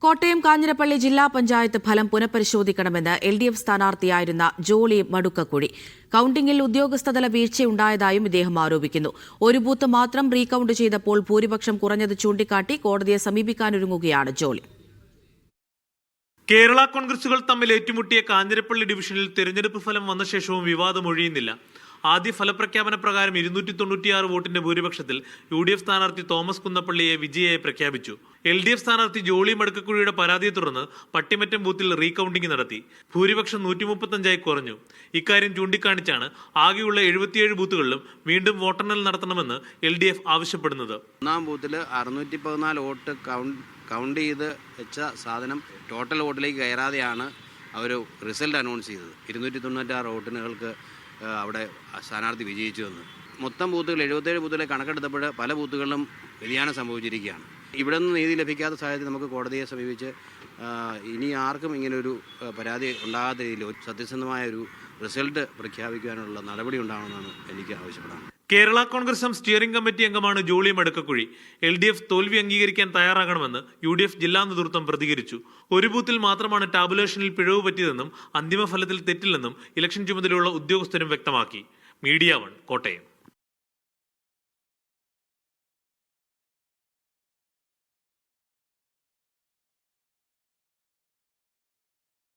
കോട്ടയം കാഞ്ഞിരപ്പള്ളി ജില്ലാ പഞ്ചായത്ത് ഫലം പുനഃപരിശോധിക്കണമെന്ന് LDF സ്ഥാനാർത്ഥിയായിരുന്ന ജോളി മടുക്കക്കുഴി. കൌണ്ടിംഗിൽ ഉദ്യോഗസ്ഥതല വീഴ്ചയുണ്ടായതായും ഇദ്ദേഹം ആരോപിക്കുന്നു. ഒരു ബൂത്ത് മാത്രം റീകൌണ്ട് ചെയ്തപ്പോൾ ഭൂരിപക്ഷം കുറഞ്ഞത് ചൂണ്ടിക്കാട്ടി കോടതിയെ സമീപിക്കാനൊരുങ്ങുകയാണ് ജോളി. കേരള കോൺഗ്രസുകൾ തമ്മിൽ ഏറ്റുമുട്ടിയ കാഞ്ഞിരപ്പള്ളി ഡിവിഷനിൽ തെരഞ്ഞെടുപ്പ് ഫലം വന്ന ശേഷവും വിവാദം ഒഴിയുന്നില്ല. ആദ്യ ഫലപ്രഖ്യാപന പ്രകാരം 296 വോട്ടിന്റെ ഭൂരിപക്ഷത്തിൽ UDF സ്ഥാനാർത്ഥി തോമസ് കുന്നപ്പള്ളിയെ വിജയിയായി പ്രഖ്യാപിച്ചു. LDF സ്ഥാനാർത്ഥി ജോളി മടുക്കക്കുഴിയുടെ പരാതിയെ തുടർന്ന് പട്ടിമറ്റം ബൂത്തിൽ റീകൌണ്ടിംഗ് നടത്തി. ഭൂരിപക്ഷം 135 കുറഞ്ഞു. ഇക്കാര്യം ചൂണ്ടിക്കാണിച്ചാണ് ആകെയുള്ള 77 ബൂത്തുകളിലും വീണ്ടും വോട്ടെണ്ണൽ നടത്തണമെന്ന് LDF ആവശ്യപ്പെടുന്നത്. ഒന്നാം ബൂത്തിൽ 614 വോട്ട് കൗണ്ട് ചെയ്ത് വെച്ച സാധനം ടോട്ടൽ വോട്ടിലേക്ക് കയറാതെയാണ് അവർ റിസൾട്ട് അനൗൺസ് ചെയ്തത്. 296 വോട്ടിനുകൾക്ക് അവിടെ സ്ഥാനാർത്ഥി വിജയിച്ചു വന്നു. മൊത്തം ബൂത്തുകൾ 77 ബൂത്തുകളെ കണക്കെടുത്തപ്പോൾ പല ബൂത്തുകളിലും വ്യതിയാനം സംഭവിച്ചിരിക്കുകയാണ്. ഇവിടെ നിന്ന് നീതി ലഭിക്കാത്ത സാഹചര്യത്തിൽ നമുക്ക് കോടതിയെ സമീപിച്ച് ഇനി ആർക്കും ഇങ്ങനൊരു പരാതി ഉണ്ടാകാത്ത രീതിയിൽ സത്യസന്ധമായ ഒരു റിസൾട്ട് പ്രഖ്യാപിക്കാനുള്ള നടപടി ഉണ്ടാവണമെന്നാണ് എനിക്ക് ആവശ്യപ്പെടുന്നത്. കേരള കോൺഗ്രസ് സ്റ്റിയറിംഗ് കമ്മിറ്റി അംഗമാണ് ജോളി മടുക്കക്കുഴി. LDF തോൽവി അംഗീകരിക്കാൻ തയ്യാറാകണമെന്ന് UDF ജില്ലാ നേതൃത്വം പ്രതികരിച്ചു. ഒരു ബൂത്തിൽ മാത്രമാണ് ടാബുലേഷനിൽ പിഴവ് പറ്റിയതെന്നും അന്തിമ ഫലത്തിൽ തെറ്റില്ലെന്നും ഇലക്ഷൻ ചുമതലയുള്ള ഉദ്യോഗസ്ഥരും വ്യക്തമാക്കി. മീഡിയ 1 കോട്ടയം.